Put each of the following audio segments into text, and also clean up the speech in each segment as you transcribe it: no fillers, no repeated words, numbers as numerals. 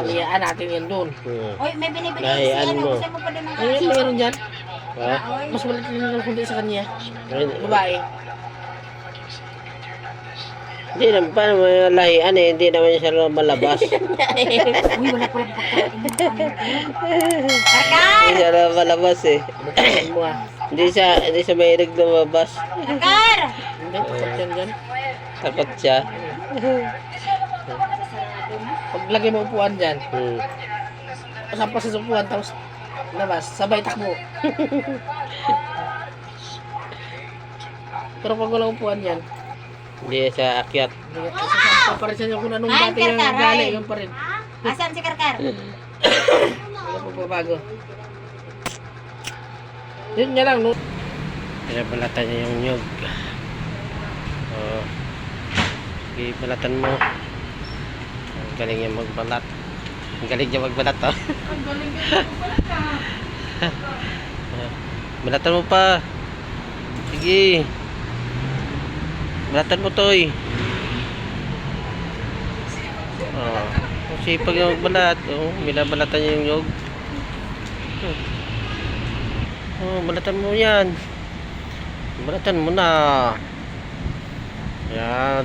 Paliyaan natin yan doon. Oy, may binibigay Ay, si ano ano, mo? gusto mo pa din ng Ayun, mayroon dyan. Ha? Mas maliit din ng kundi sa kanya. Ay, Babae. hindi naman, paano mo yung lahian eh, hindi naman siya malabas. Uy, wala pa rin Karkar! Hindi siya naman malabas eh. Ano mo ah. Hindi siya mahilig lumabas. Karkar! Hindi, takot yan dyan. Takot siya. Paglagay mo upuan dyan, Hmm. kasama sa upuan, tapos labas, sabay takbo. Pero pag walang upuan yan, Hindi siya akyat. sasama pa rin siya kung anong Ay, dati yung Karkar, gali, ay. yun pa rin. Asan si Karkar? Wala pagbabago. Yun nga lang, no? Pinabalatan niya yung nyug. Ibalatan mo. Ang galing niya magbalat. Ang galing niya magbalat, oh. Ang galing niya magbalat. Balatan mo pa. Sige. Balatan mo, Toy. Oh. Kasi pag yung magbalat, oh, binabalatan niya yung nyug. Oh, balatan mo yan. Balatan mo na. Yan.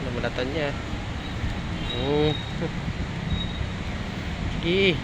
Nabalatan niya. Sige.